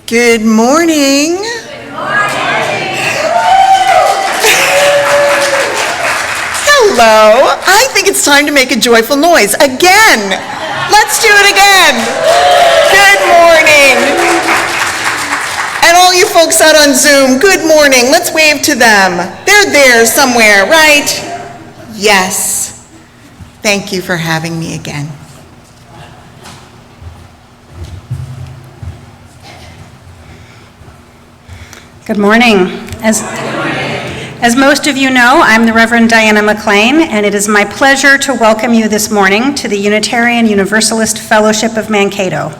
Good morning. Good morning. Hello. I think it's time to make a joyful noise. Again. Let's do it again. Good morning. And all you folks out on Zoom, good morning. Let's wave to them. They're there somewhere, right? Yes. Thank you for having me again. Good morning. As most of you know, I'm the Reverend Diana McLean, and it is my pleasure to welcome you this morning to the Unitarian Universalist Fellowship of Mankato.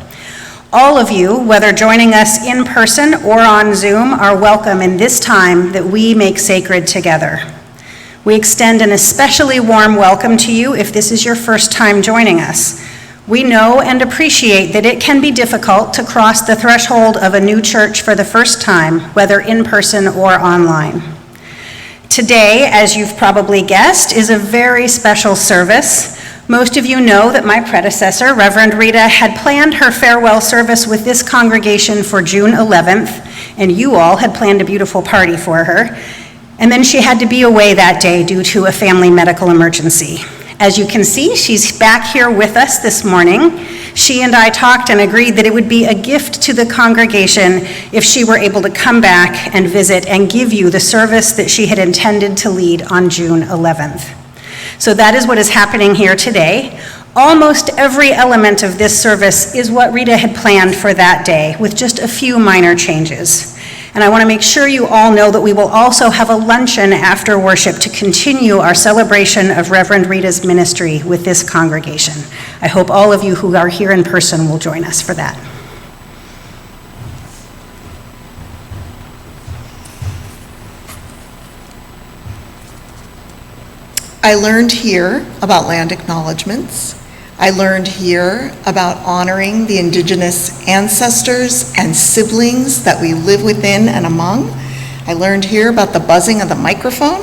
All of you, whether joining us in person or on Zoom, are welcome in this time that we make sacred together. We extend an especially warm welcome to you if this is your first time joining us. We know and appreciate that it can be difficult to cross the threshold of a new church for the first time, whether in person or online. Today, as you've probably guessed, is a very special service. Most of you know that my predecessor, Reverend Rita, had planned her farewell service with this congregation for June 11th, and you all had planned a beautiful party for her. And then she had to be away that day due to a family medical emergency. As you can see, she's back here with us this morning. She and I talked and agreed that it would be a gift to the congregation if she were able to come back and visit and give you the service that she had intended to lead on June 11th. So that is what is happening here today. Almost every element of this service is what Rita had planned for that day, with just a few minor changes. And I want to make sure you all know that we will also have a luncheon after worship to continue our celebration of Reverend Rita's ministry with this congregation. I hope all of you who are here in person will join us for that. I learned here about land acknowledgements. I learned here about honoring the Indigenous ancestors and siblings that we live within and among. I learned here about the buzzing of the microphone.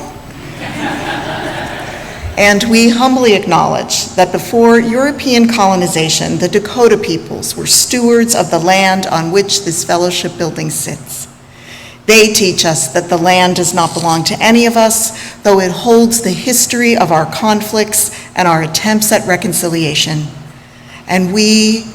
And we humbly acknowledge that before European colonization, the Dakota peoples were stewards of the land on which this fellowship building sits. They teach us that the land does not belong to any of us, though it holds the history of our conflicts and our attempts at reconciliation. And we,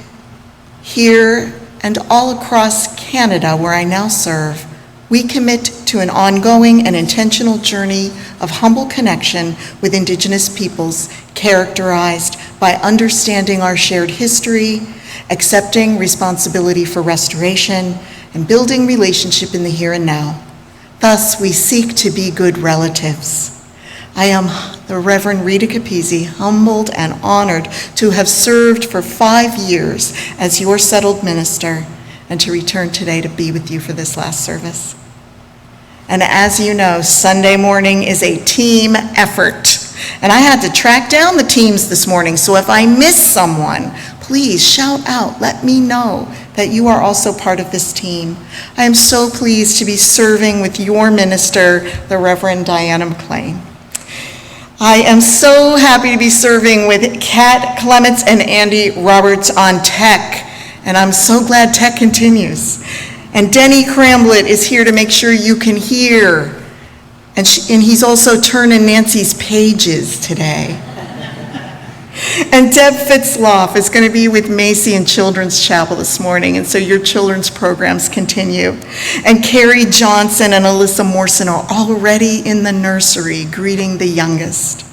here and all across Canada, where I now serve, we commit to an ongoing and intentional journey of humble connection with Indigenous peoples, characterized by understanding our shared history, accepting responsibility for restoration, and building relationship in the here and now. Thus, we seek to be good relatives. I am the Reverend Rita Capizzi, humbled and honored to have served for 5 years as your settled minister and to return today to be with you for this last service. And as you know, Sunday morning is a team effort. And I had to track down the teams this morning, so if I miss someone, please shout out, let me know that you are also part of this team. I am so pleased to be serving with your minister, the Reverend Diana McLean. I am so happy to be serving with Kat Clements and Andy Roberts on tech, and I'm so glad tech continues. And Denny Cramblett is here to make sure you can hear, and he's also turning Nancy's pages today. And Deb Fitzloff is going to be with Macy and Children's Chapel this morning, and so your children's programs continue. And Carrie Johnson and Alyssa Morrison are already in the nursery greeting the youngest.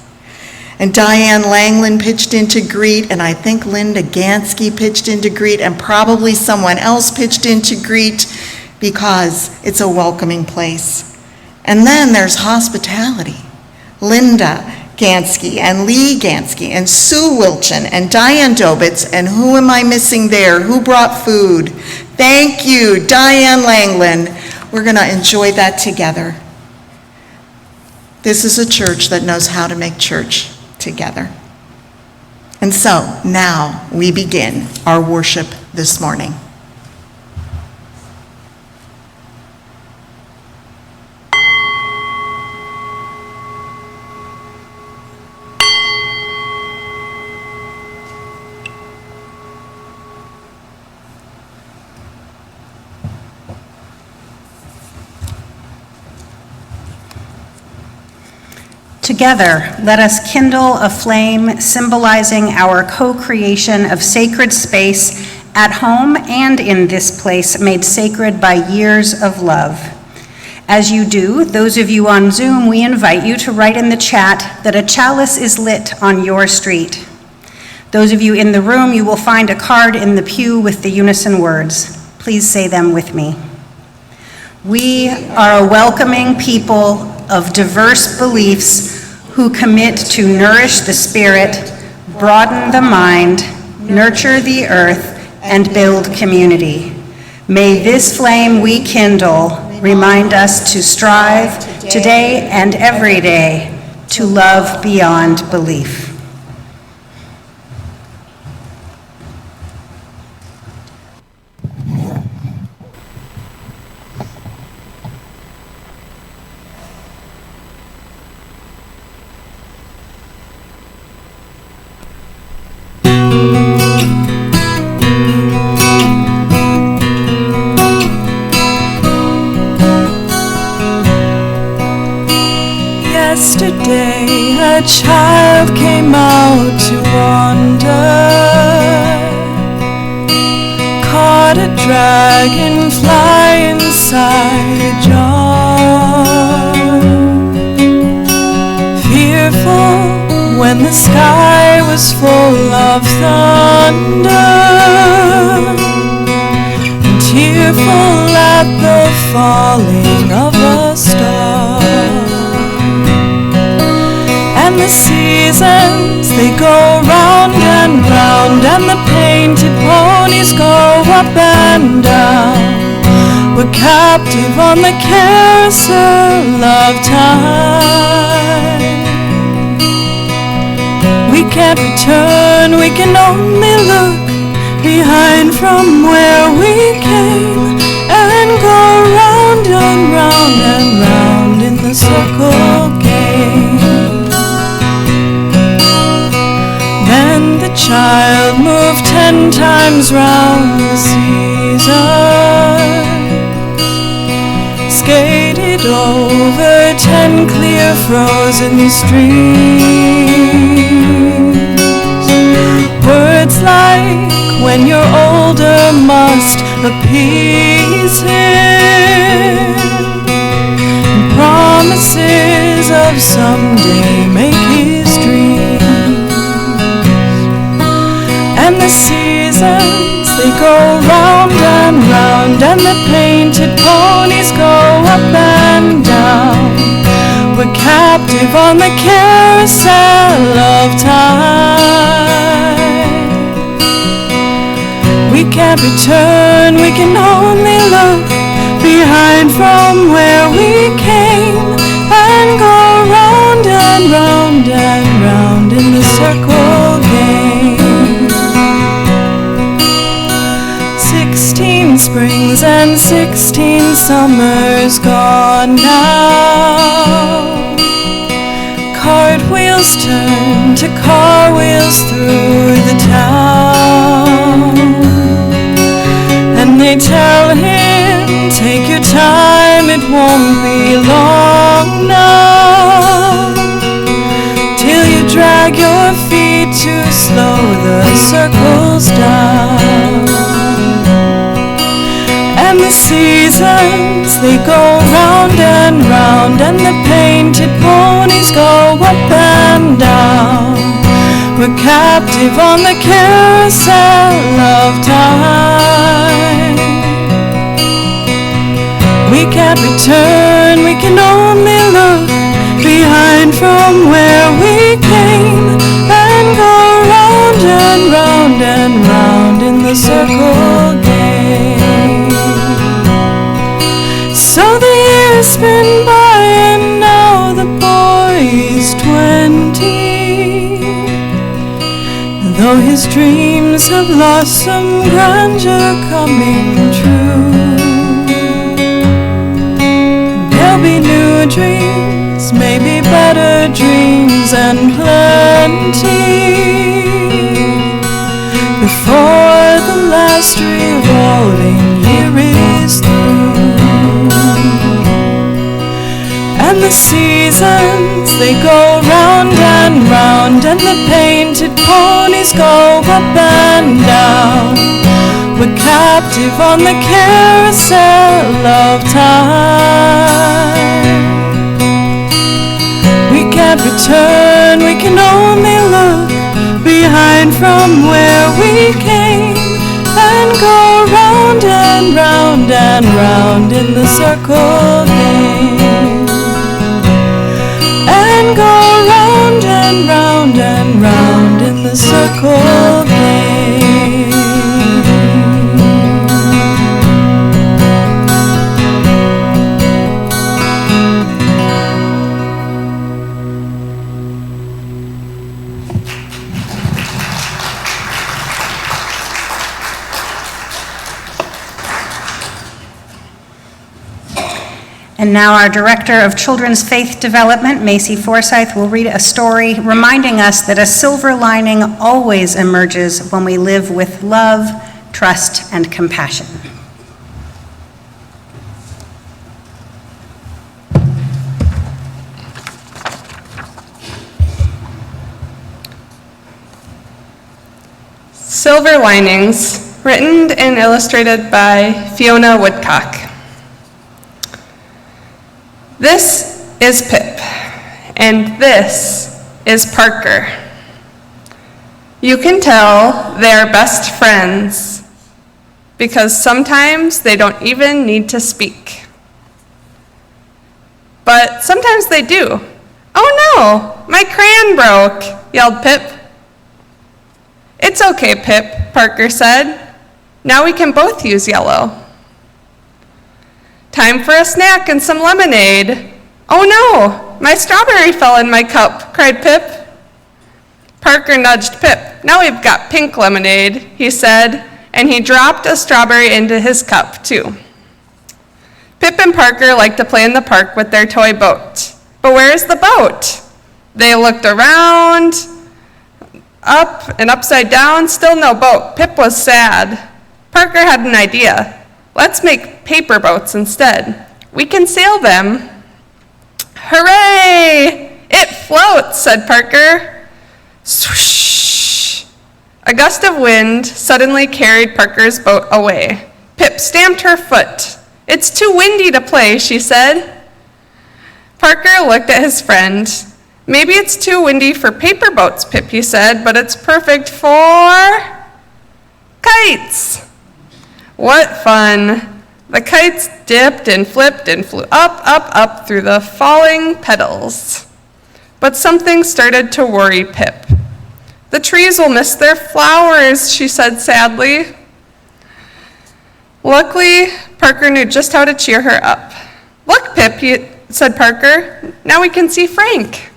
And Diane Langland pitched in to greet, and I think Linda Gansky pitched in to greet, and probably someone else pitched in to greet, because it's a welcoming place. And then there's hospitality. Linda Gansky and Lee Gansky and Sue Wilchin and Diane Dobitz, and who am I missing there? Who brought food? Thank you, Diane Langland. We're going to enjoy that together. This is a church that knows how to make church together. And so now we begin our worship this morning. together, let us kindle a flame symbolizing our co-creation of sacred space at home and in this place made sacred by years of love. As you do, those of you on Zoom, we invite you to write in the chat that a chalice is lit on your street. Those of you in the room, you will find a card in the pew with the unison words. Please say them with me. We are a welcoming people of diverse beliefs who commit to nourish the spirit, broaden the mind, nurture the earth, and build community. May this flame we kindle remind us to strive today and every day to love beyond belief. Yesterday a child came out to wander, caught a dragonfly inside a jar. Fearful when the sky was full of thunder, and tearful at the falling of a star. And the seasons, they go round and round, and the painted ponies go up and down. We're captive on the carousel of time. We can't return, we can only look behind from where we came, and go round and round and round in the circle game. Then the child moved 10 times round the seasons, skated over 10 clear frozen streams. Words like, when you're older, must appease him, and promises of someday make his dreams. And the seasons, they go round and round, and the painted ponies go up and down. We're captive on the carousel of time. We can't return, we can only look behind from where we came, and go round and round and round in the circle game. 16 springs and 16 summers gone now. Cartwheels turn to car wheels through the town, and they tell him, take your time, it won't be long now, till you drag your feet to slow the circles down. And the seasons, they go round and round, and the painted ponies go up and down. We're captive on the carousel of time. We can't return, we can only look behind from where we came, and go round and round and round in the circle game. So the years spin by, and now the boy's 20. Though his dreams have lost some grandeur coming true, there'll be new dreams, maybe better dreams and plenty, before the last revolving year is through. And the seasons, seasons, they go round and round, and the painted ponies go up and down. We're captive on the carousel of time. We can't return, we can only look behind from where we came, and go round and round and round in the circle game. And go round and round and round in the circle game. And now our Director of Children's Faith Development, Macy Forsyth, will read a story reminding us that a silver lining always emerges when we live with love, trust, and compassion. Silver Linings, written and illustrated by Fiona Woodcock. This is Pip, and this is Parker. You can tell they're best friends because sometimes they don't even need to speak. But sometimes they do. "Oh no, my crayon broke," yelled Pip. "It's okay, Pip," Parker said. "Now we can both use yellow." "Time for a snack and some lemonade." "Oh no, my strawberry fell in my cup," cried Pip. Parker nudged Pip. "Now we've got pink lemonade," he said, and he dropped a strawberry into his cup too. Pip and Parker liked to play in the park with their toy boat. But where is the boat? They looked around, up and upside down, still no boat. Pip was sad. Parker had an idea. "Let's make paper boats instead. We can sail them." "Hooray! It floats," said Parker. Swoosh! A gust of wind suddenly carried Parker's boat away. Pip stamped her foot. "It's too windy to play," she said. Parker looked at his friend. "Maybe it's too windy for paper boats, Pip," he said, "but it's perfect for kites." What fun! The kites dipped and flipped and flew up, up, up through the falling petals. But something started to worry Pip. "The trees will miss their flowers," she said sadly. Luckily, Parker knew just how to cheer her up. "Look, Pip," said Parker, "now we can see Frank."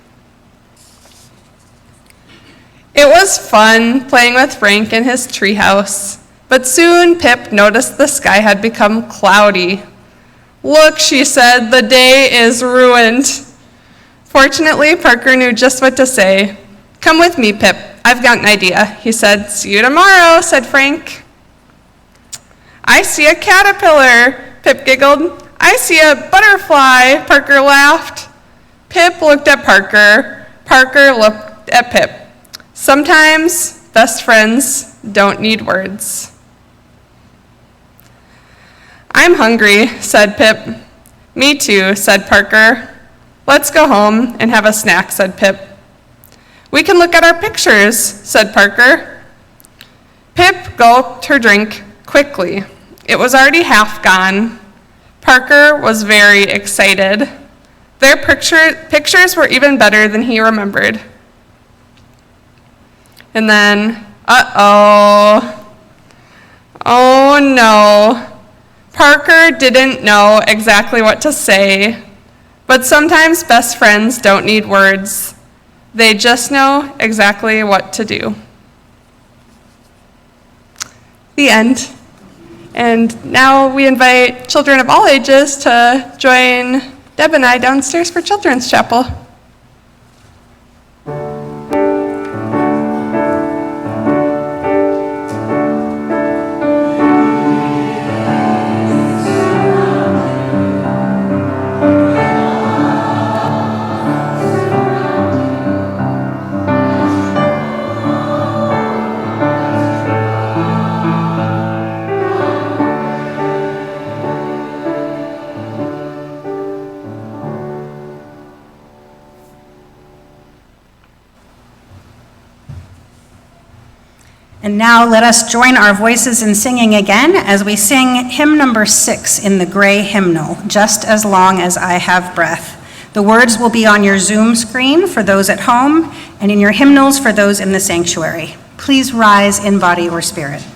It was fun playing with Frank in his treehouse. But soon Pip noticed the sky had become cloudy. "Look," she said, "the day is ruined." Fortunately, Parker knew just what to say. "Come with me, Pip. I've got an idea," he said. "See you tomorrow," said Frank. "I see a caterpillar," Pip giggled. "I see a butterfly," Parker laughed. Pip looked at Parker. Parker looked at Pip. Sometimes best friends don't need words. "I'm hungry," said Pip. "Me too," said Parker. "Let's go home and have a snack," said Pip. "We can look at our pictures," said Parker. Pip gulped her drink quickly. It was already half gone. Parker was very excited. Their pictures were even better than he remembered. And then, oh no. Parker didn't know exactly what to say, but sometimes best friends don't need words. They just know exactly what to do. The end. And now we invite children of all ages to join Deb and I downstairs for Children's Chapel. And now let us join our voices in singing again as we sing hymn number 6 in the gray hymnal, Just As Long As I Have Breath. The words will be on your Zoom screen for those at home and in your hymnals for those in the sanctuary. Please rise in body or spirit.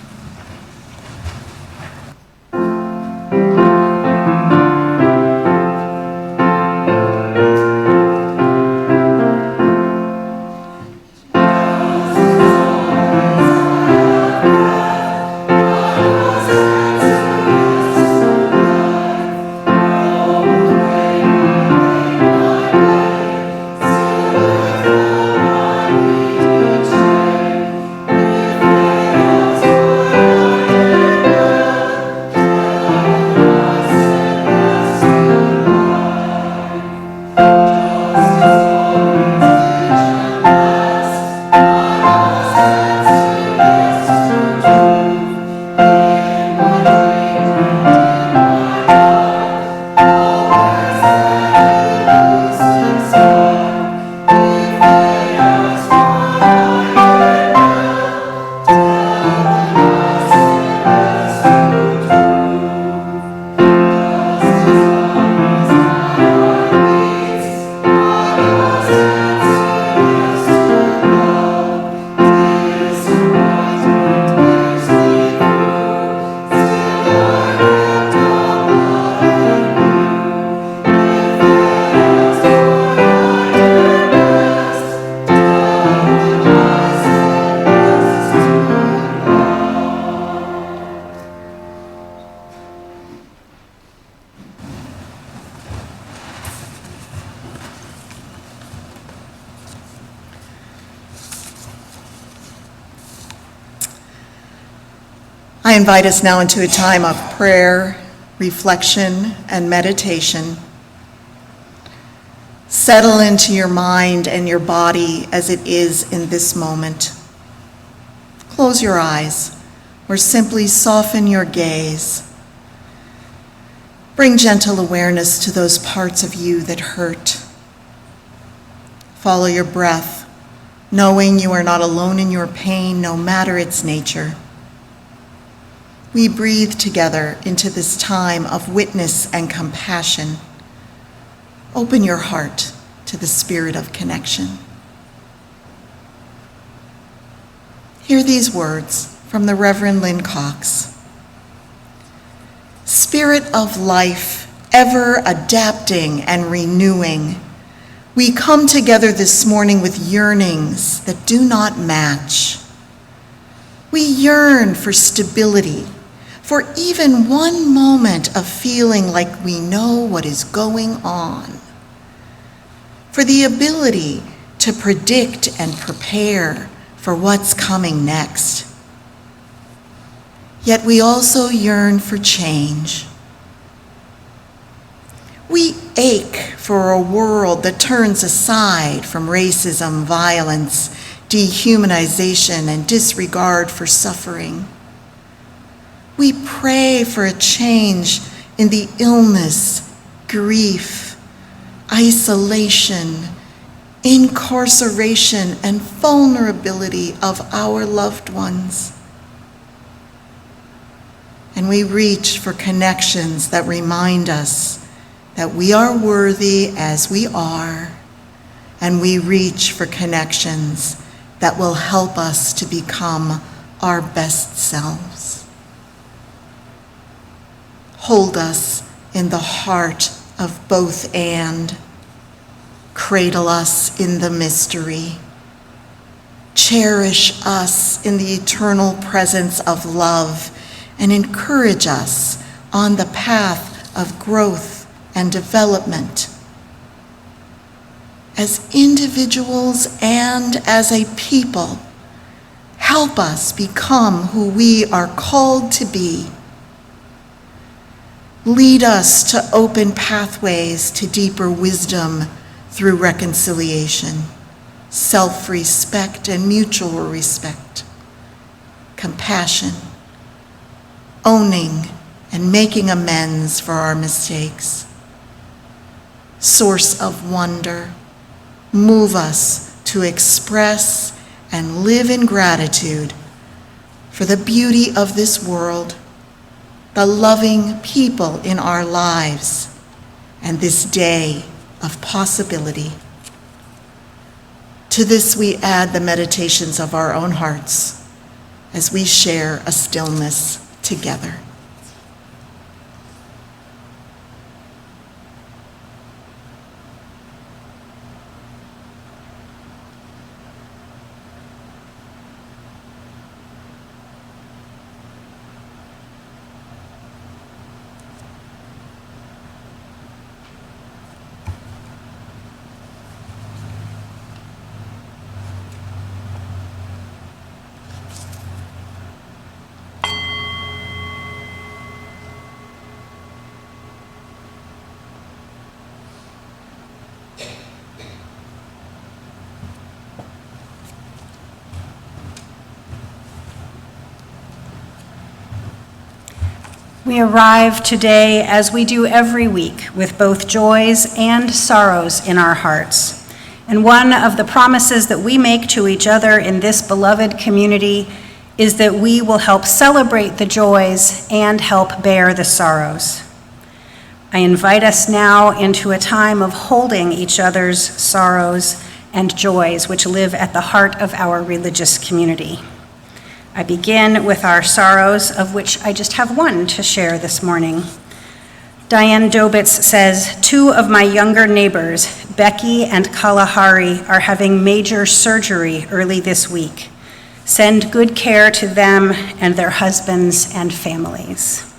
I invite us now into a time of prayer, reflection, and meditation. Settle into your mind and your body as it is in this moment. Close your eyes or simply soften your gaze. Bring gentle awareness to those parts of you that hurt. Follow your breath, knowing you are not alone in your pain, no matter its nature. We breathe together into this time of witness and compassion. Open your heart to the spirit of connection. Hear these words from the Reverend Lynn Cox. Spirit of life, ever adapting and renewing, we come together this morning with yearnings that do not match. We yearn for stability, for even one moment of feeling like we know what is going on, for the ability to predict and prepare for what's coming next. Yet we also yearn for change. We ache for a world that turns aside from racism, violence, dehumanization, and disregard for suffering. We pray for a change in the illness, grief, isolation, incarceration, and vulnerability of our loved ones. And we reach for connections that remind us that we are worthy as we are, and we reach for connections that will help us to become our best selves. Hold us in the heart of both and. Cradle us in the mystery. Cherish us in the eternal presence of love and encourage us on the path of growth and development. As individuals and as a people, help us become who we are called to be. Lead us to open pathways to deeper wisdom through reconciliation, self-respect and mutual respect, compassion, owning and making amends for our mistakes. Source of wonder, move us to express and live in gratitude for the beauty of this world, the loving people in our lives, and this day of possibility. To this we add the meditations of our own hearts as we share a stillness together. We arrive today, as we do every week, with both joys and sorrows in our hearts. And one of the promises that we make to each other in this beloved community is that we will help celebrate the joys and help bear the sorrows. I invite us now into a time of holding each other's sorrows and joys, which live at the heart of our religious community. I begin with our sorrows, of which I just have one to share this morning. Diane Dobitz says, 2 of my younger neighbors, Becky and Kalahari, are having major surgery early this week. Send good care to them and their husbands and families.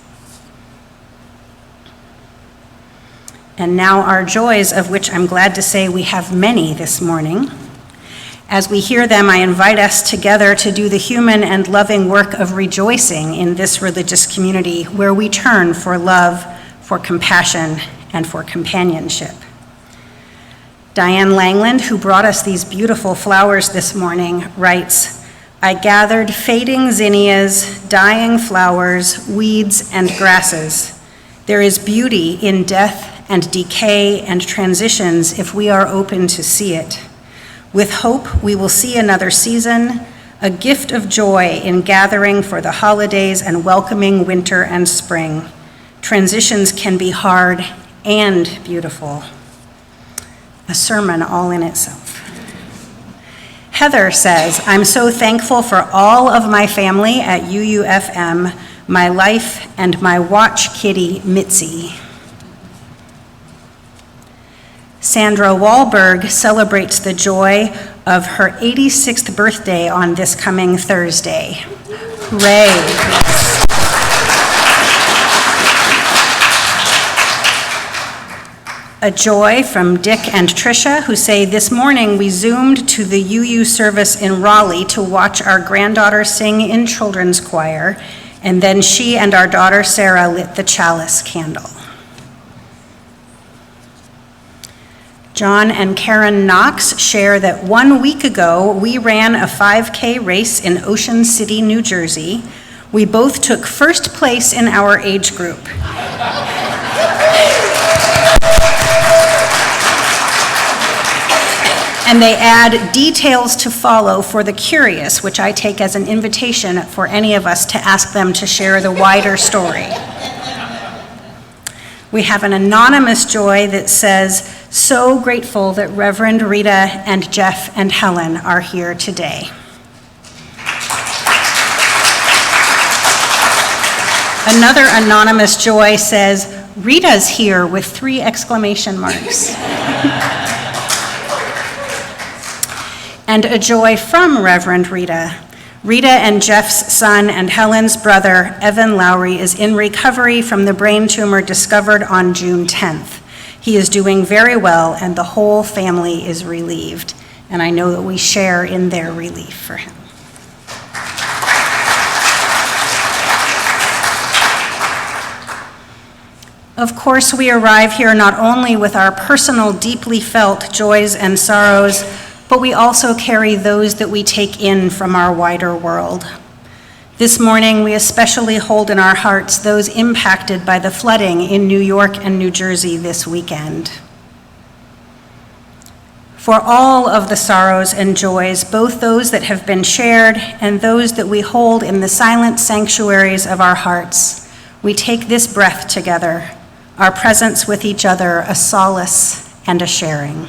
And now our joys, of which I'm glad to say we have many this morning. As we hear them, I invite us together to do the human and loving work of rejoicing in this religious community where we turn for love, for compassion, and for companionship. Diane Langland, who brought us these beautiful flowers this morning, writes, I gathered fading zinnias, dying flowers, weeds, and grasses. There is beauty in death and decay and transitions if we are open to see it. With hope, we will see another season, a gift of joy in gathering for the holidays and welcoming winter and spring. Transitions can be hard and beautiful. A sermon all in itself. Heather says, I'm so thankful for all of my family at UUFM, my life, and my watch kitty, Mitzi. Sandra Wahlberg celebrates the joy of her 86th birthday on this coming Thursday. Hooray. A joy from Dick and Tricia, who say, this morning we zoomed to the UU service in Raleigh to watch our granddaughter sing in children's choir, and then she and our daughter Sarah lit the chalice candle. John and Karen Knox share that 1 week ago, we ran a 5K race in Ocean City, New Jersey. We both took first place in our age group. And they add details to follow for the curious, which I take as an invitation for any of us to ask them to share the wider story. We have an anonymous joy that says, so grateful that Reverend Rita and Jeff and Helen are here today. Another anonymous joy says, Rita's here with 3 exclamation marks. And a joy from Reverend Rita. Rita and Jeff's son and Helen's brother, Evan Lowry, is in recovery from the brain tumor discovered on June 10th. He is doing very well, and the whole family is relieved. And I know that we share in their relief for him. Of course, we arrive here not only with our personal, deeply felt joys and sorrows, but we also carry those that we take in from our wider world. This morning, we especially hold in our hearts those impacted by the flooding in New York and New Jersey this weekend. for all of the sorrows and joys, both those that have been shared and those that we hold in the silent sanctuaries of our hearts. We take this breath together, our presence with each other a solace and a sharing.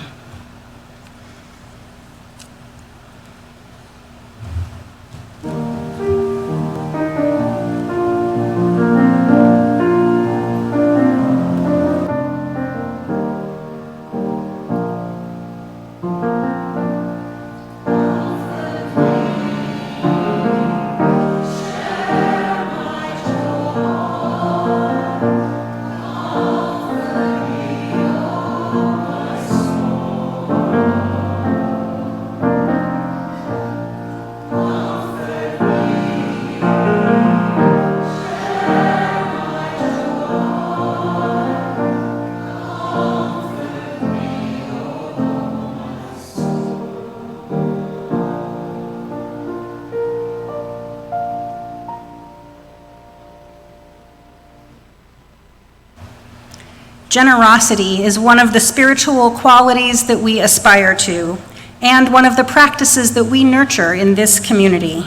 Generosity is one of the spiritual qualities that we aspire to, and one of the practices that we nurture in this community.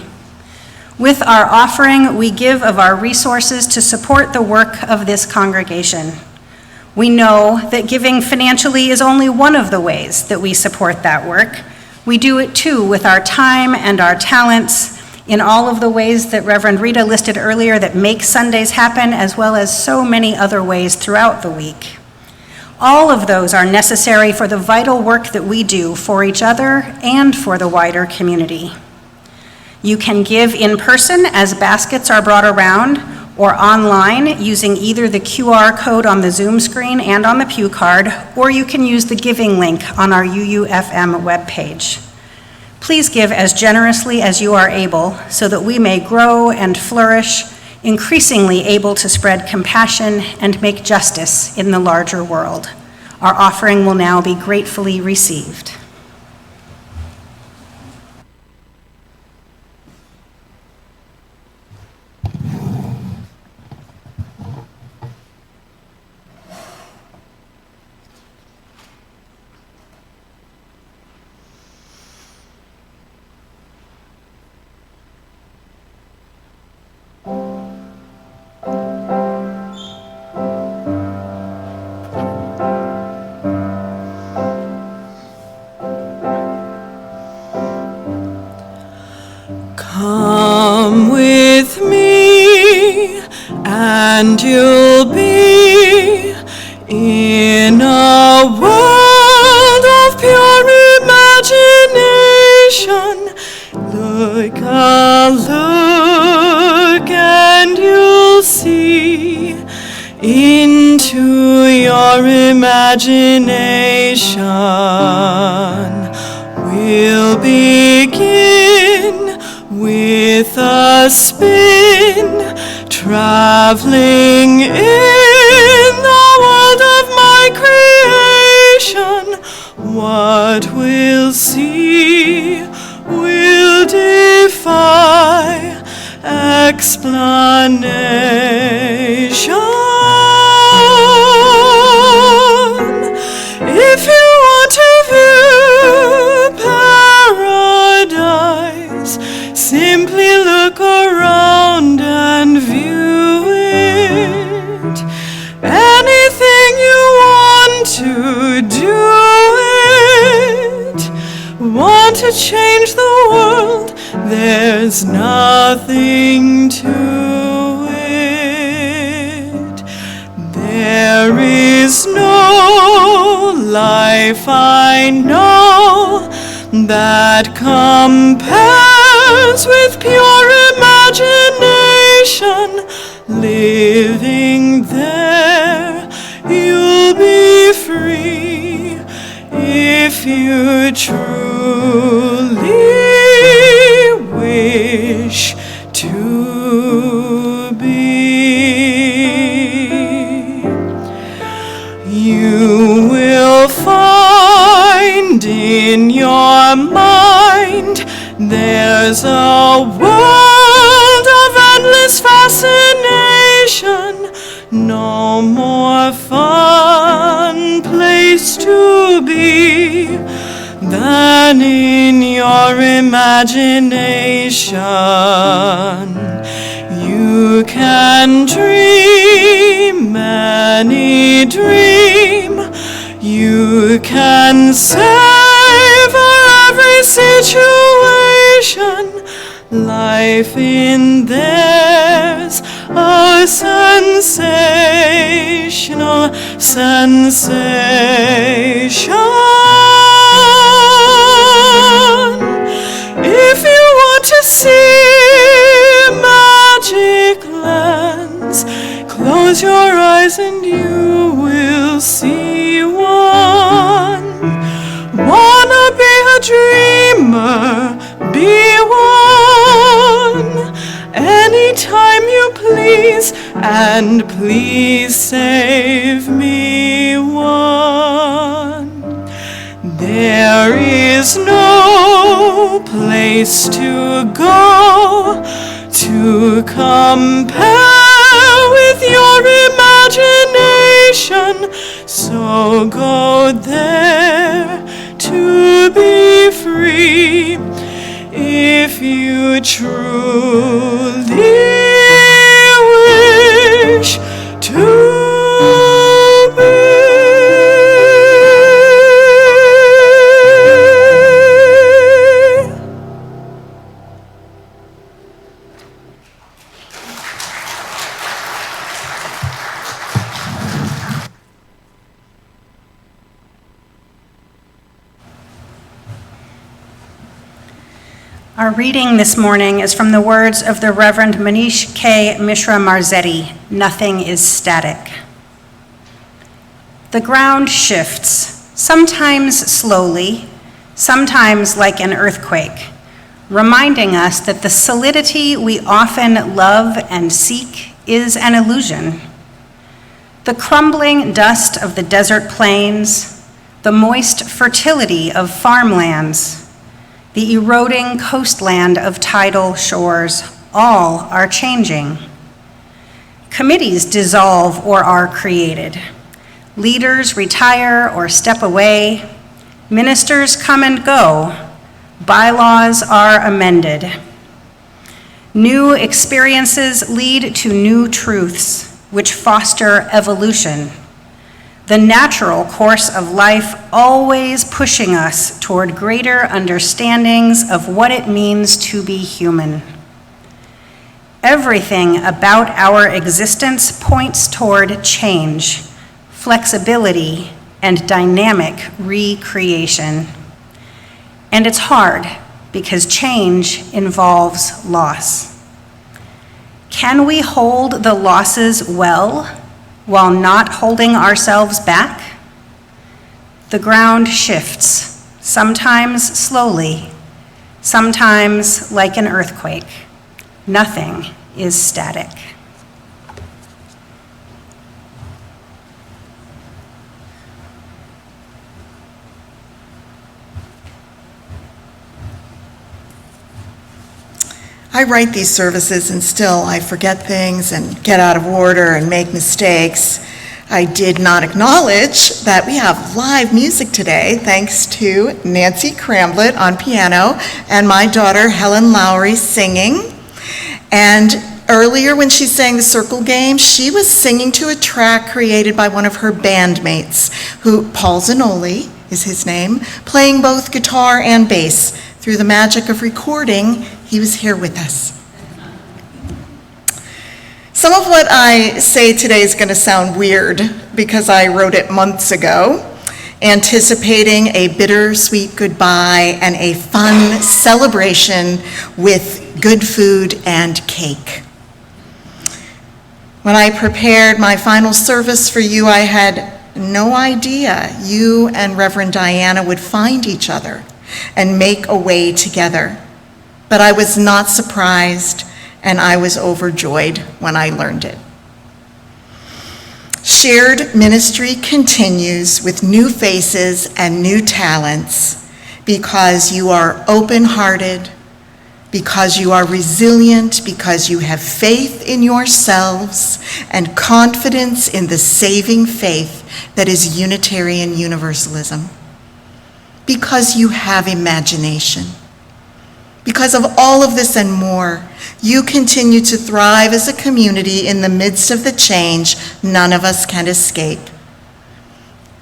With our offering, we give of our resources to support the work of this congregation. We know that giving financially is only one of the ways that we support that work. We do it too with our time and our talents in all of the ways that Reverend Rita listed earlier that make Sundays happen, as well as so many other ways throughout the week. All of those are necessary for the vital work that we do for each other and for the wider community. You can give in person as baskets are brought around, or online using either the QR code on the Zoom screen and on the Pew card, or you can use the giving link on our UUFM webpage. Please give as generously as you are able so that we may grow and flourish, increasingly able to spread compassion and make justice in the larger world. Our offering will now be gratefully received. Come with me, and you'll be in a world of pure imagination. Look a look, and you'll see into your imagination. We'll begin with a spin, traveling in the world of my creation. What we'll see will defy explanation. If you want to view paradise, simply look around and view it. Anything you want to do it. Want to change the world, there's nothing to it. There is no life I know that compares with pure imagination. Living there, you'll be free if you truly wish to be. You will find in your mind there's a world of endless fascination. No more fun place to be than in your imagination. You can dream any dream. You can savor every situation. Life in there's a sensational sensation. If you want to see magic lands, close your eyes and you will see one. Wanna be a dreamer? Be one. Anytime you please, and please save me one. There is no place to go to compare with your imagination, so go there to be free. If you truly wish to be. Our reading this morning is from the words of the Reverend Manish K. Mishra Marzetti, "Nothing is static." The ground shifts, sometimes slowly, sometimes like an earthquake, reminding us that the solidity we often love and seek is an illusion. The crumbling dust of the desert plains, the moist fertility of farmlands, the eroding coastland of tidal shores, all are changing. Committees dissolve or are created. Leaders retire or step away. Ministers come and go. Bylaws are amended. New experiences lead to new truths, which foster evolution. The natural course of life always pushing us toward greater understandings of what it means to be human. Everything about our existence points toward change, flexibility, and dynamic recreation. And it's hard because change involves loss. Can we hold the losses well while not holding ourselves back? The ground shifts, sometimes slowly, sometimes like an earthquake. Nothing is static. I write these services and still I forget things and get out of order and make mistakes. I did not acknowledge that we have live music today, thanks to Nancy Cramblett on piano and my daughter Helen Lowry singing. And earlier when she sang the circle game, she was singing to a track created by one of her bandmates, who, Paul Zanoli is his name, playing both guitar and bass. Through the magic of recording, he was here with us. Some of what I say today is going to sound weird because I wrote it months ago, anticipating a bittersweet goodbye and a fun celebration with good food and cake. When I prepared my final service for you, I had no idea you and Reverend Diana would find each other and make a way together. But I was not surprised, and I was overjoyed when I learned it. Shared ministry continues with new faces and new talents because you are open-hearted, because you are resilient, because you have faith in yourselves and confidence in the saving faith that is Unitarian Universalism. because you have imagination. Because of all of this and more, you continue to thrive as a community in the midst of the change none of us can escape.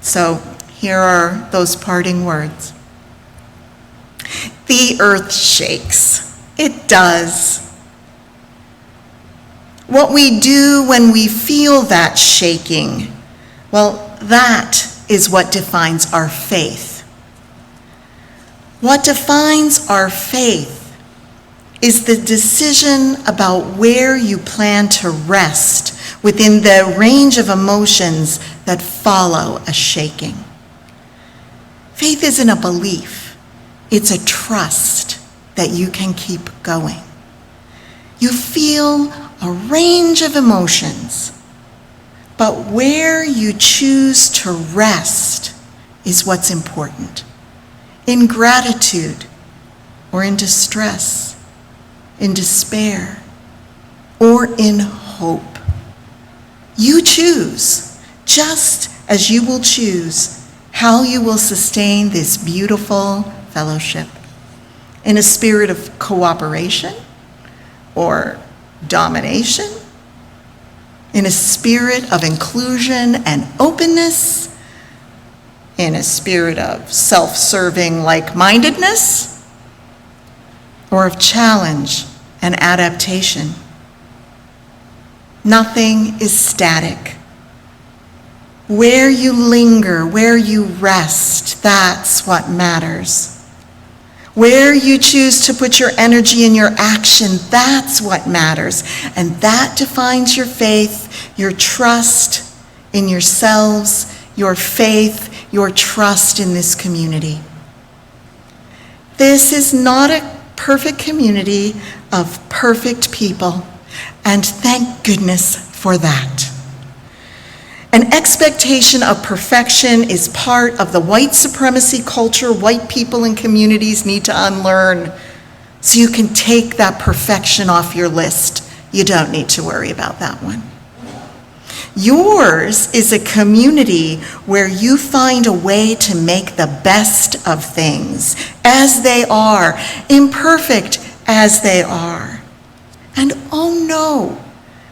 So here are those parting words. The earth shakes. It does. What we do when we feel that shaking, well, that is what defines our faith. What defines our faith is the decision about where you plan to rest within the range of emotions that follow a shaking. Faith isn't a belief, it's a trust that you can keep going. You feel a range of emotions, but where you choose to rest is what's important. In gratitude, or in distress, in despair, or in hope. You choose, just as you will choose how you will sustain this beautiful fellowship. In a spirit of cooperation or domination, in a spirit of inclusion and openness, in a spirit of self-serving like-mindedness, or of challenge and adaptation. Nothing is static. Where you linger, where you rest, that's what matters. Where you choose to put your energy and your action, that's what matters. And that defines your faith, your trust in yourselves, your faith, your trust in this community. This is not a perfect community of perfect people, and thank goodness for that. An expectation of perfection is part of the white supremacy culture white people and communities need to unlearn, so you can take that perfection off your list. You don't need to worry about that one. Yours is a community where you find a way to make the best of things as they are, imperfect as they are. And oh no,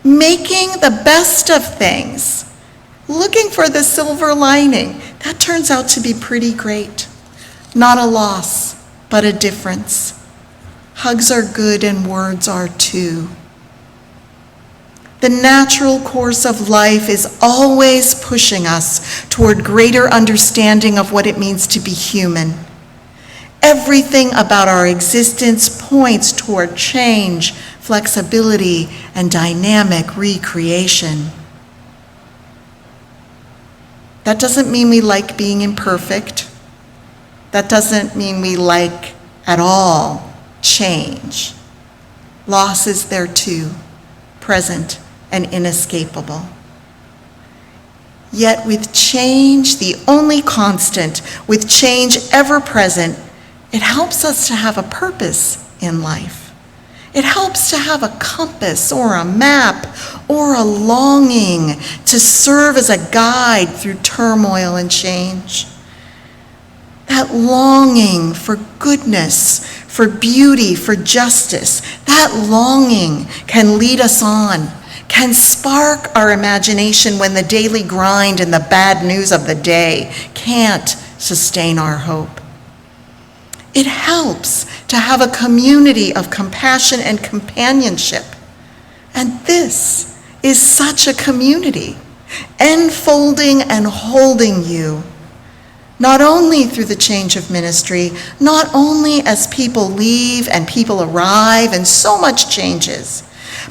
making the best of things, looking for the silver lining, that turns out to be pretty great. Not a loss, but a difference. Hugs are good and words are too. The natural course of life is always pushing us toward greater understanding of what it means to be human. Everything about our existence points toward change, flexibility, and dynamic recreation. That doesn't mean we like being imperfect. That doesn't mean we like at all change. Loss is there too, present and inescapable. Yet with change, the only constant, with change ever present, it helps us to have a purpose in life. It helps to have a compass or a map or a longing to serve as a guide through turmoil and change. That longing for goodness, for beauty, for justice, that longing can lead us on, can spark our imagination when the daily grind and the bad news of the day can't sustain our hope. It helps to have a community of compassion and companionship. And this is such a community, enfolding and holding you, not only through the change of ministry, not only as people leave and people arrive and so much changes,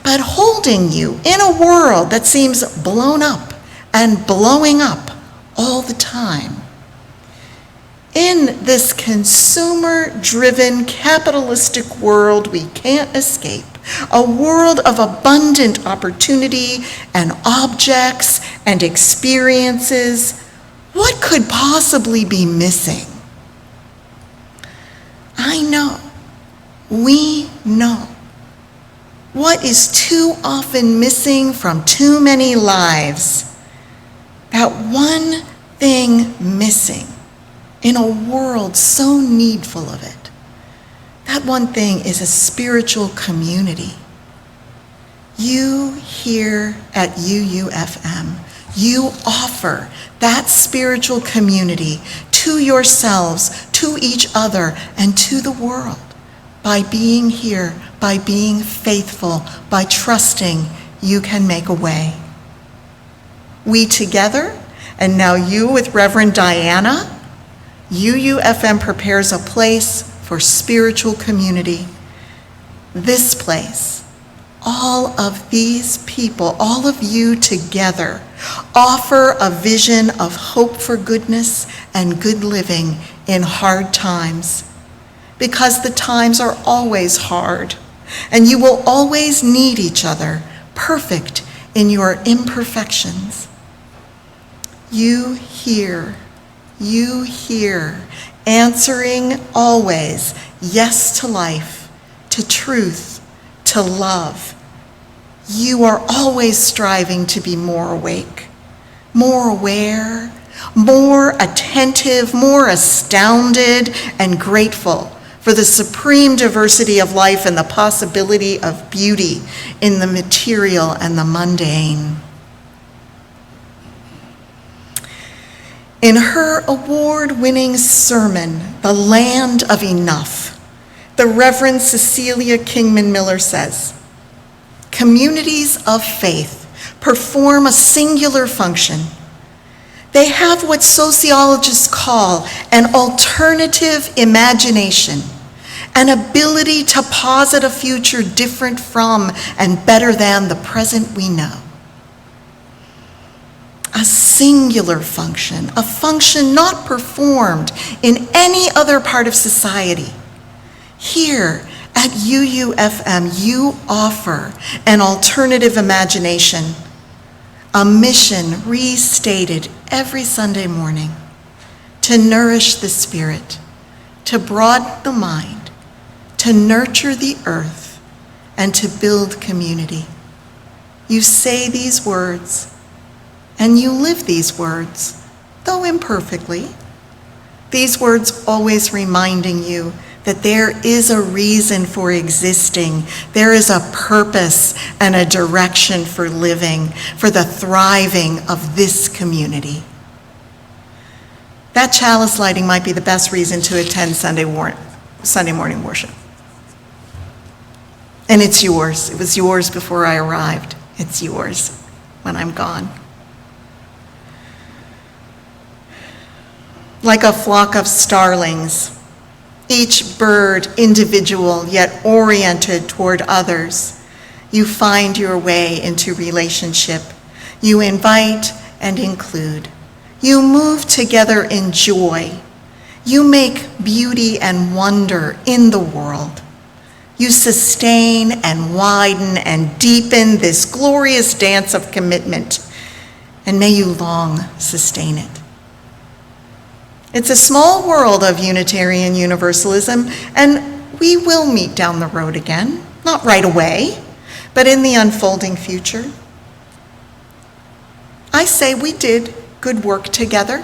but holding you in a world that seems blown up and blowing up all the time. In this consumer-driven, capitalistic world we can't escape, a world of abundant opportunity and objects and experiences, what could possibly be missing? I know, we know, what is too often missing from too many lives, that one thing missing in a world so needful of it. That one thing is a spiritual community. You here at UUFM, you offer that spiritual community to yourselves, to each other, and to the world by being here, by being faithful, by trusting you can make a way. We together, and now you with Reverend Diana, UUFM prepares a place for spiritual community. This place, all of these people, all of you together, offer a vision of hope for goodness and good living in hard times. Because the times are always hard, and you will always need each other, perfect in your imperfections. You here, answering always yes to life, to truth, to love. You are always striving to be more awake, more aware, more attentive, more astounded, and grateful for the supreme diversity of life and the possibility of beauty in the material and the mundane. In her award-winning sermon, The Land of Enough, the Reverend Cecilia Kingman Miller says, communities of faith perform a singular function. They have what sociologists call an alternative imagination, an ability to posit a future different from and better than the present we know. A singular function, a function not performed in any other part of society. Here at UUFM, you offer an alternative imagination, a mission restated every Sunday morning to nourish the spirit, to broaden the mind, to nurture the earth, and to build community. You say these words, and you live these words, though imperfectly. These words always reminding you that there is a reason for existing. There is a purpose and a direction for living, for the thriving of this community. That chalice lighting might be the best reason to attend Sunday morning worship. And it's yours. It was yours before I arrived. It's yours when I'm gone. Like a flock of starlings, each bird individual yet oriented toward others, you find your way into relationship. You invite and include. You move together in joy. You make beauty and wonder in the world. You sustain and widen and deepen this glorious dance of commitment, and may you long sustain it. It's a small world of Unitarian Universalism, and we will meet down the road again, not right away, but in the unfolding future. I say we did good work together.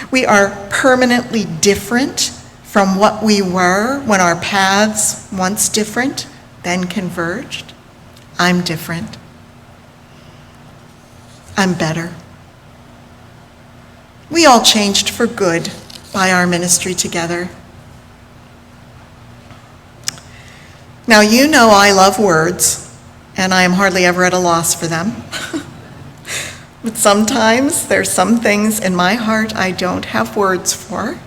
We are permanently different from what we were when our paths, once different, then converged. I'm different. I'm better. We all changed for good by our ministry together. Now, you know I love words, and I am hardly ever at a loss for them. But sometimes there's some things in my heart I don't have words for,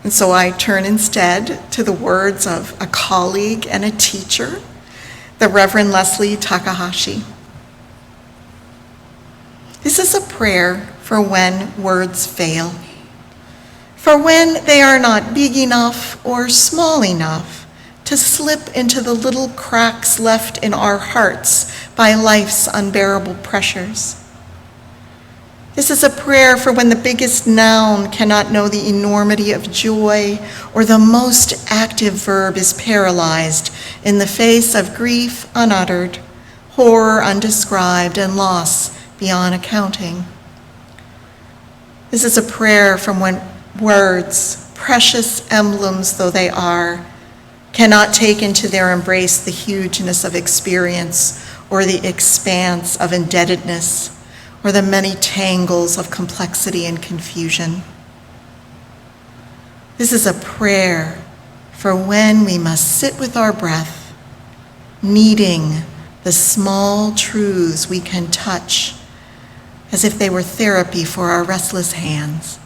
and so I turn instead to the words of a colleague and a teacher, the Reverend Leslie Takahashi. This is a prayer for when words fail, for when they are not big enough or small enough to slip into the little cracks left in our hearts by life's unbearable pressures. This is a prayer for when the biggest noun cannot know the enormity of joy, or the most active verb is paralyzed in the face of grief unuttered, horror undescribed, and loss beyond accounting. This is a prayer from when Words, precious emblems though they are, cannot take into their embrace the hugeness of experience or the expanse of indebtedness or the many tangles of complexity and confusion. This is a prayer for when we must sit with our breath, kneading the small truths we can touch as if they were therapy for our restless hands.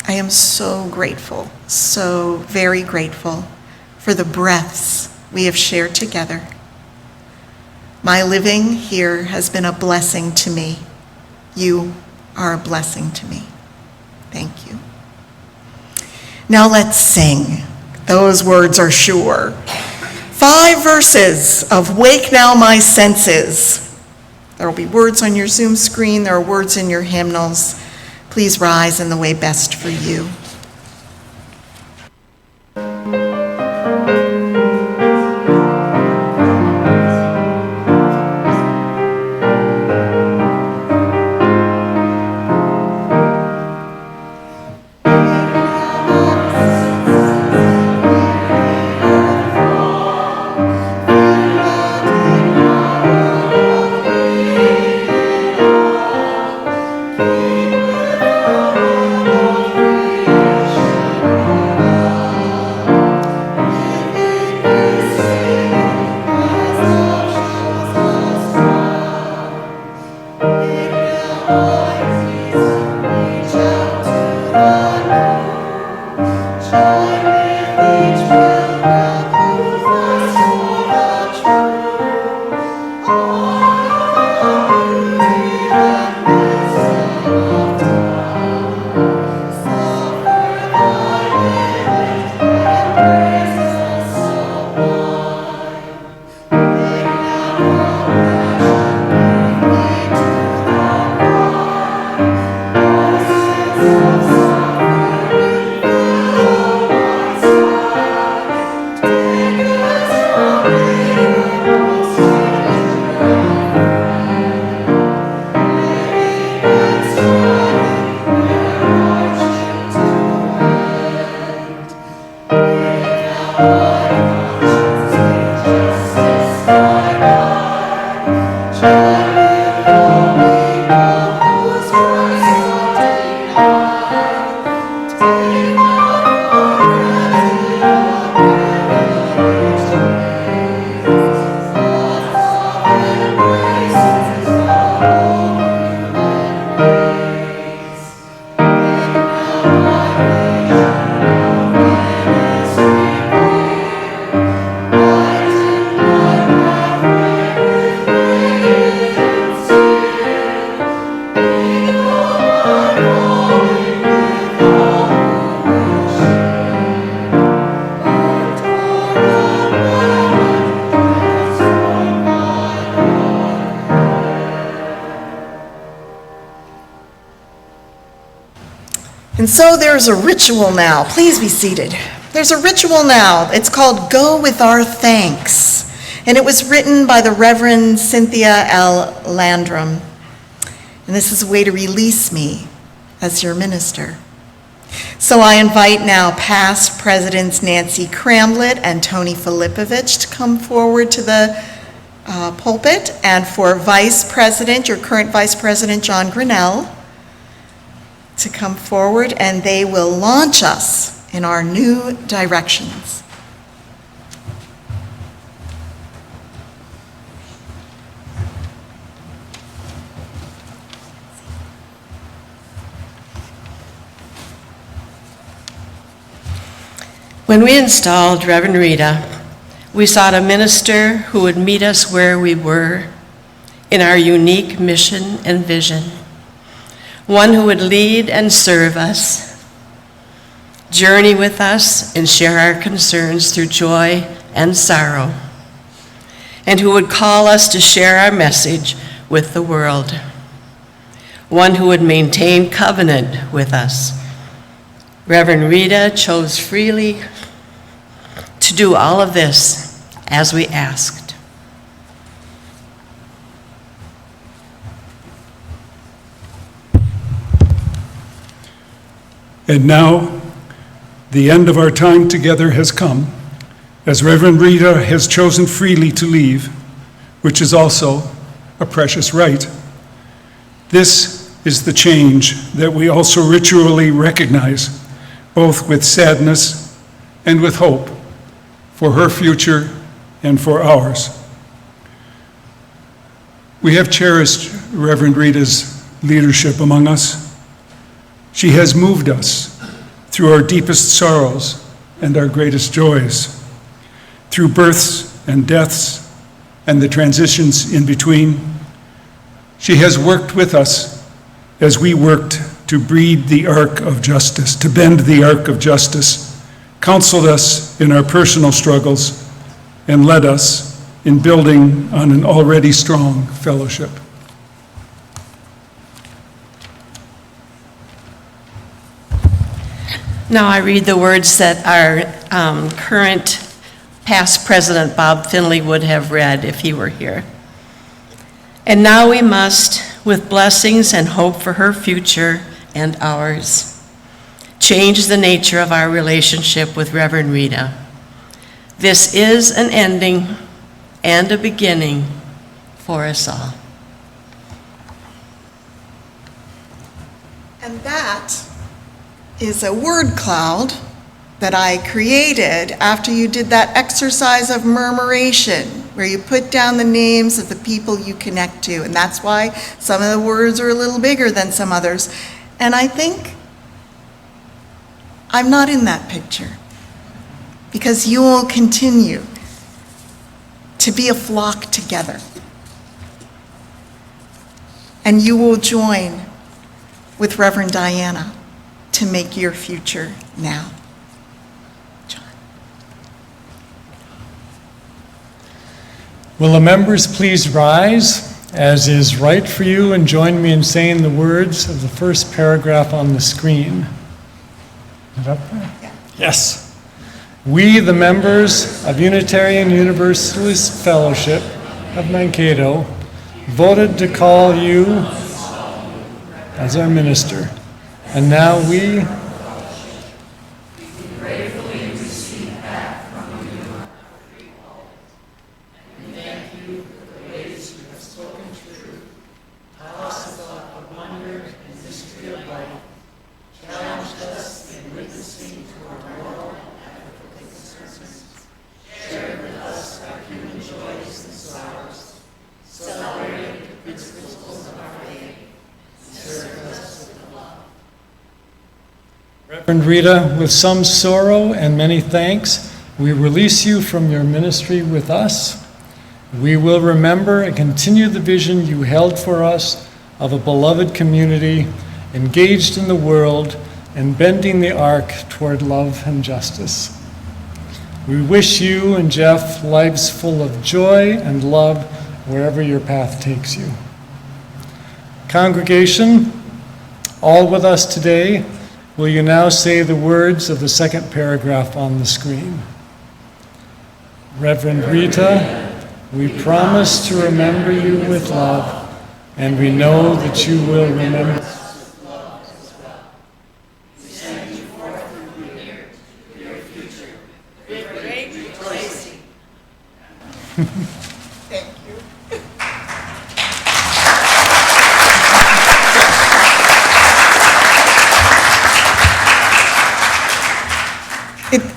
I am so grateful, so very grateful for the breaths we have shared together. My living here has been a blessing to me. You are a blessing to me. Thank you. Now let's sing. Those words are sure. 5 verses of Wake Now My Senses. There will be words on your Zoom screen. There are words in your hymnals. Please rise in the way best for you. And so there's a ritual now. Please be seated. There's a ritual now. It's called Go With Our Thanks. And it was written by the Reverend Cynthia L. Landrum. And this is a way to release me as your minister. So I invite now past Presidents Nancy Cramblett and Tony Filipovich to come forward to the pulpit. And for Vice President, your current Vice President, John Grinnell, to come forward, and they will launch us in our new directions. When we installed Reverend Rita, we sought a minister who would meet us where we were in our unique mission and vision. One who would lead and serve us, journey with us, and share our concerns through joy and sorrow, and who would call us to share our message with the world. One who would maintain covenant with us. Reverend Rita chose freely to do all of this as we asked. And now, the end of our time together has come, as Reverend Rita has chosen freely to leave, which is also a precious right. This is the change that we also ritually recognize, both with sadness and with hope for her future and for ours. We have cherished Reverend Rita's leadership among us. She has moved us through our deepest sorrows and our greatest joys, through births and deaths and the transitions in between. She has worked with us as we worked to breed the arc of justice, to bend the arc of justice, counseled us in our personal struggles, and led us in building on an already strong fellowship. Now I read the words that our current past president, Bob Finley, would have read if he were here. And now we must, with blessings and hope for her future and ours, change the nature of our relationship with Reverend Rita. This is an ending and a beginning for us all. And that is a word cloud that I created after you did that exercise of murmuration, where you put down the names of the people you connect to. And that's why some of the words are a little bigger than some others. And I think I'm not in that picture, because you will continue to be a flock together. And you will join with Reverend Diana to make your future now. John. Will the members please rise, as is right for you, and join me in saying the words of the first paragraph on the screen. Is it up there? Yeah. Yes. We, the members of Unitarian Universalist Fellowship of Mankato, voted to call you as our minister. And now we Reverend Rita, with some sorrow and many thanks, we release you from your ministry with us. We will remember and continue the vision you held for us of a beloved community engaged in the world and bending the arc toward love and justice. We wish you and Jeff lives full of joy and love wherever your path takes you. Congregation, all with us today, will you now say the words of the second paragraph on the screen? Reverend Rita, we promise to remember you with love, and we know that you will remember us with love as well. We send you forth from here to your future with great rejoicing. Thank you.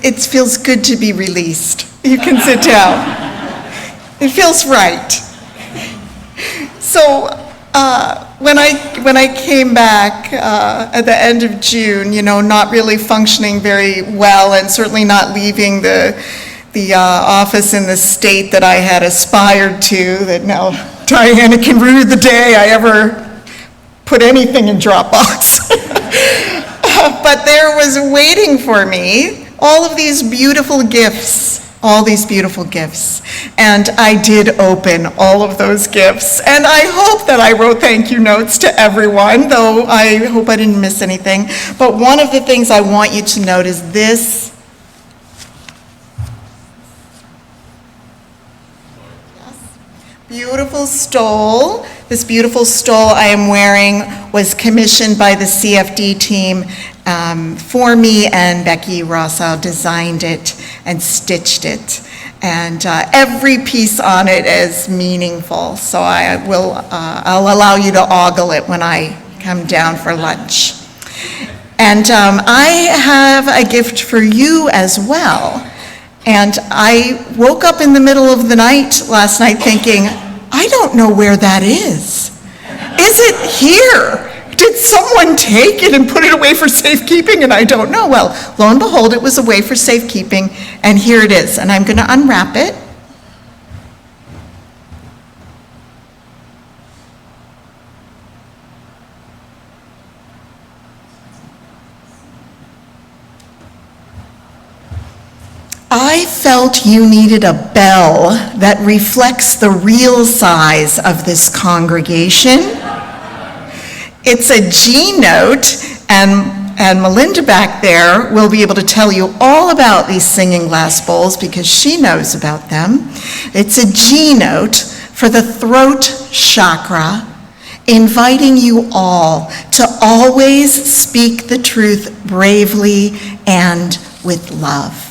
It feels good to be released. You can sit down. It feels right. So when I came back at the end of June, not really functioning very well, and certainly not leaving the office in the state that I had aspired to, that now Diana can rue the day I ever put anything in Dropbox. But there was waiting for me all of these beautiful gifts, And I did open all of those gifts. And I hope that I wrote thank you notes to everyone, though I hope I didn't miss anything. But one of the things I want you to note is this. beautiful stole. This beautiful stole I am wearing was commissioned by the CFD team for me, and Becky Rossau designed it and stitched it. And every piece on it is meaningful, so I'll allow you to ogle it when I come down for lunch. And I have a gift for you as well. And I woke up in the middle of the night last night thinking, I don't know where that is. Is it here? Did someone take it and put it away for safekeeping? And I don't know. Well, lo and behold, it was away for safekeeping, and here it is. And I'm going to unwrap it. I felt you needed a bell that reflects the real size of this congregation. It's a G note, and Melinda back there will be able to tell you all about these singing glass bowls because she knows about them. It's a G note for the throat chakra, inviting you all to always speak the truth bravely and with love.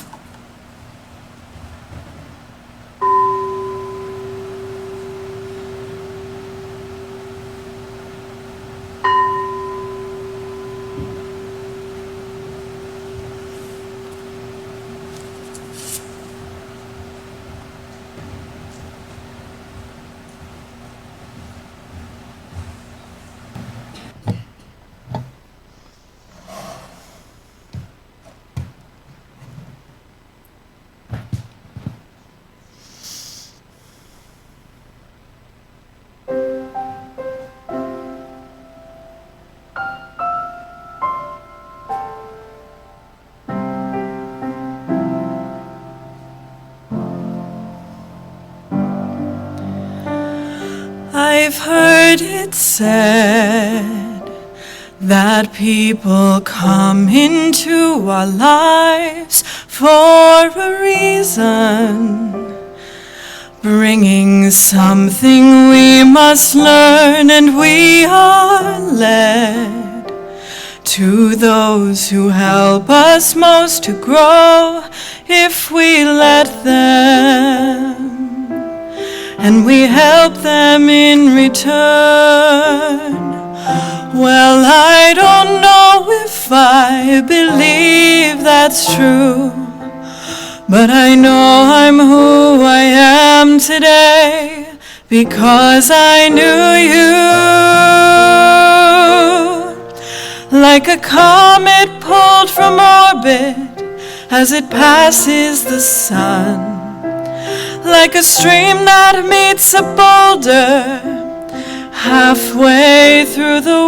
I've heard it said that people come into our lives for a reason, bringing something we must learn, and we are led to those who help us most to grow if we let them. And we help them in return. Well, I don't know if I believe that's true, but I know I'm who I am today because I knew you. Like a comet pulled from orbit as it passes the sun, like a stream that meets a boulder halfway through the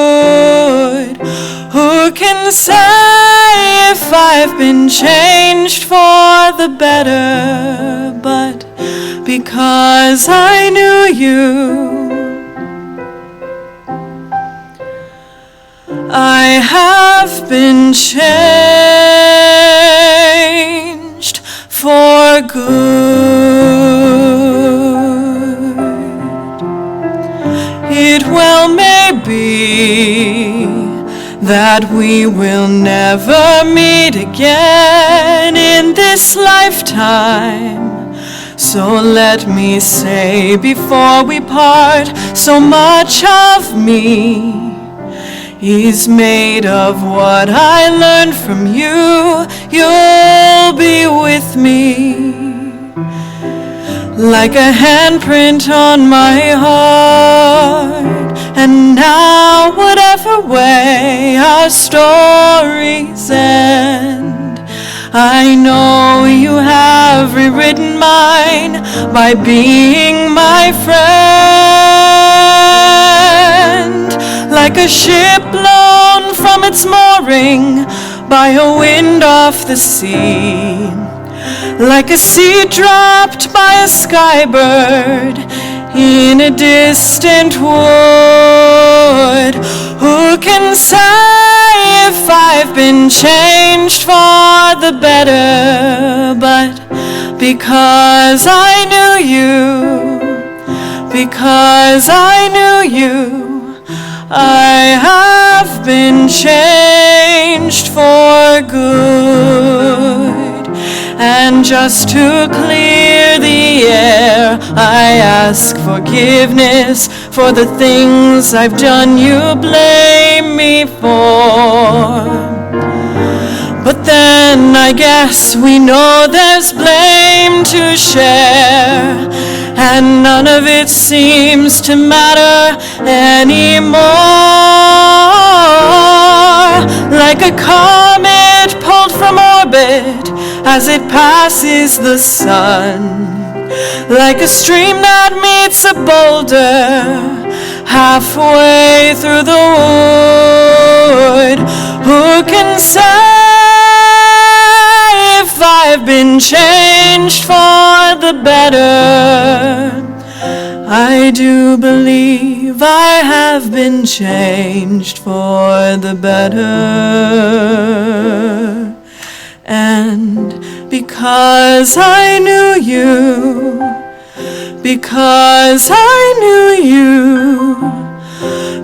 wood. Who can say if I've been changed for the better? But because I knew you, I have been changed for good. It well may be that we will never meet again in this lifetime. So let me say before we part, so much of me is made of what I learned from you. You'll be with me like a handprint on my heart. And now, whatever way our stories end, I know you have rewritten mine by being my friend. Like a ship blown from its mooring by a wind off the sea, like a seed dropped by a skybird in a distant wood. Who can say if I've been changed for the better? But because I knew you, because I knew you, I have been changed for good. And just to clear the air, I ask forgiveness for the things I've done you blame me for. But then I guess we know there's blame to share, and none of it seems to matter anymore. Like a comet pulled from orbit as it passes the sun, like a stream that meets a boulder halfway through the wood. Who can say if I've been changed for the better? I do believe I have been changed for the better. And because I knew you, because I knew you,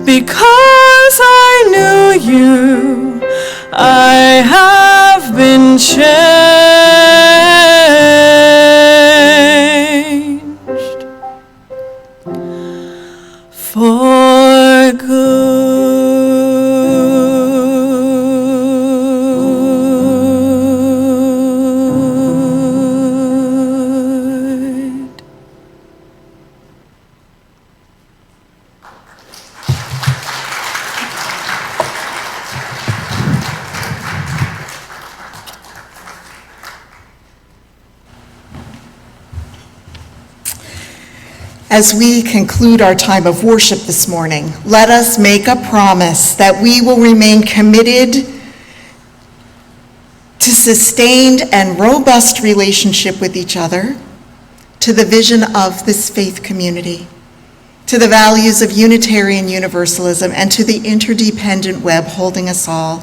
because I knew you, I have been changed for good. As we conclude our time of worship this morning, let us make a promise that we will remain committed to sustained and robust relationship with each other, to the vision of this faith community, to the values of Unitarian Universalism, and to the interdependent web holding us all.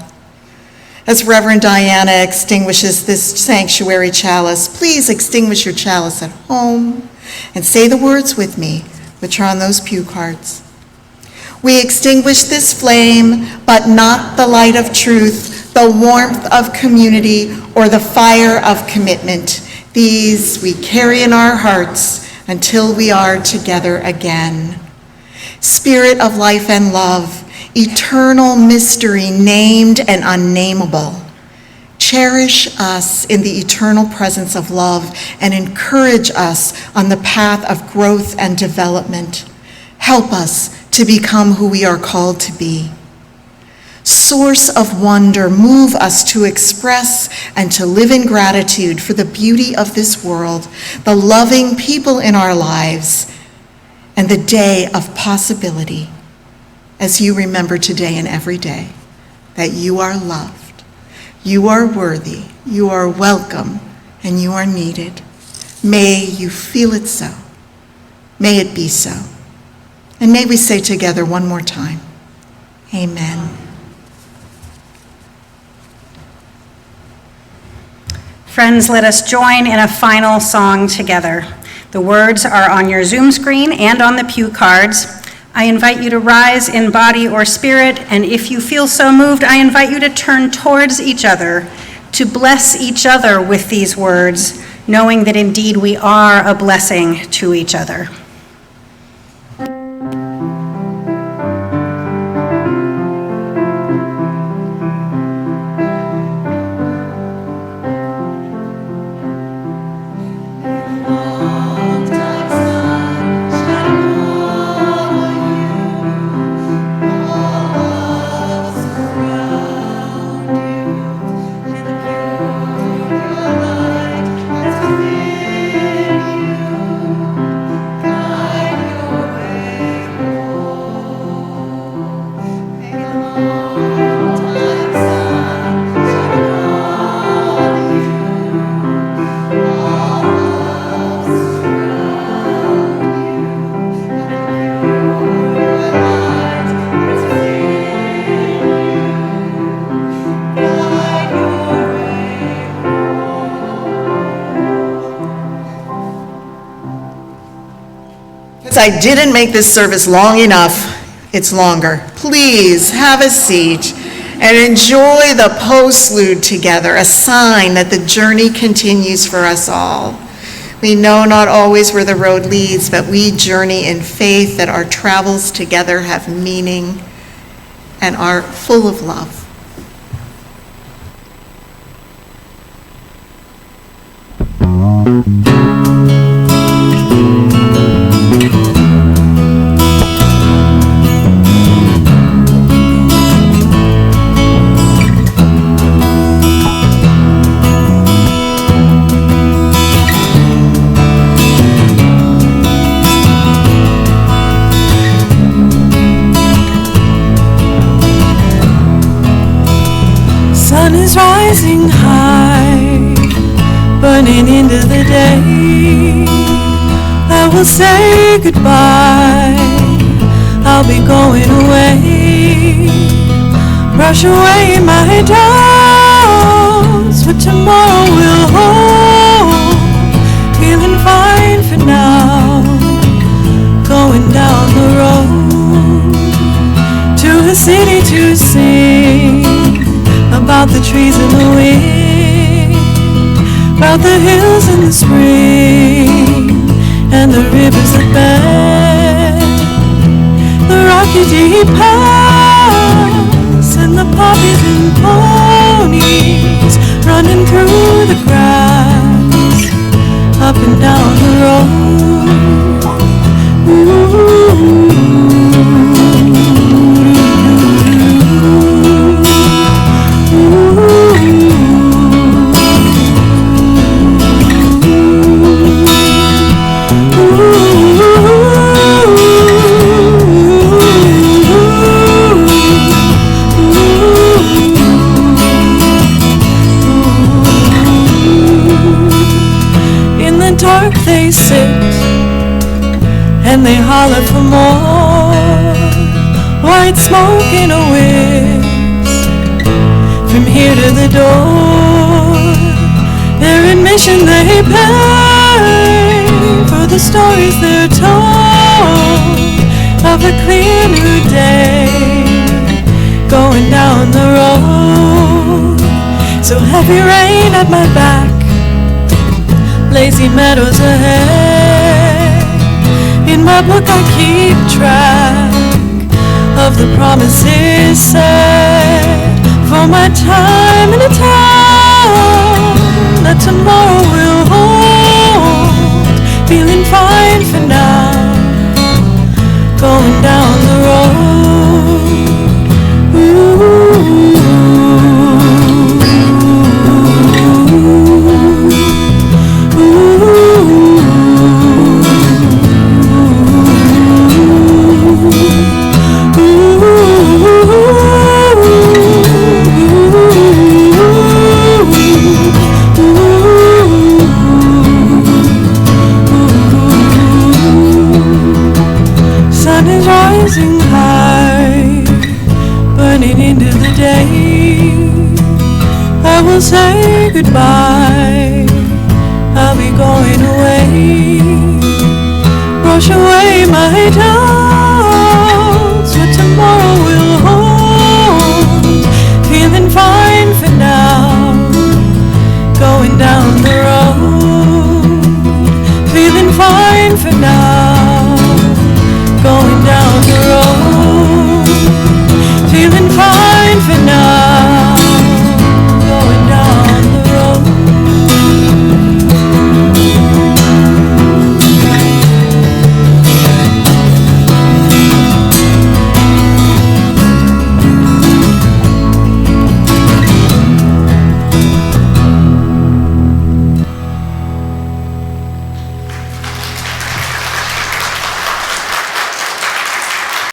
As Reverend Diana extinguishes this sanctuary chalice, please extinguish your chalice at home and say the words with me, which are on those pew cards. We extinguish this flame, but not the light of truth, the warmth of community, or the fire of commitment. These we carry in our hearts until we are together again. Spirit of life and love, eternal mystery named and unnameable, cherish us in the eternal presence of love and encourage us on the path of growth and development. Help us to become who we are called to be. Source of wonder, move us to express and to live in gratitude for the beauty of this world, the loving people in our lives, and the day of possibility, as you remember today and every day that you are loved. You are worthy, you are welcome, and you are needed. May you feel it so. May it be so. And may we say together one more time, amen. Friends, let us join in a final song together. The words are on your Zoom screen and on the pew cards. I invite you to rise in body or spirit, and if you feel so moved, I invite you to turn towards each other, to bless each other with these words, knowing that indeed we are a blessing to each other. Come Because I didn't make this service long enough, it's longer. Please have a seat and enjoy the postlude together, a sign that the journey continues for us all. We know not always where the road leads, but we journey in faith that our travels together have meaning and are full of love. Sun is rising high, burning into the day. I will say goodbye, I'll be going away. Brush away my doubts, what tomorrow will hold. Feeling fine for now, going down the road to a city to sing about the trees and the wind, about the hills in the spring, and the rivers that bend, the rocky deep paths, and the poppies and ponies running through the grass, up and down the road. Ooh. They sit and they holler for more. White smoke in a whiz from here to the door. Their admission they pay for the stories they're told of a clear new day going down the road. So heavy rain at my back, lazy meadows ahead. In my book I keep track of the promises said for my time in a town that tomorrow will hold. Feeling fine for now, going down the road. Ooh. Rising high, burning into the day. I will say goodbye, I'll be going away. Brush away my doubts, what tomorrow will hold. Feeling fine for now, going down the road. Feeling fine for now.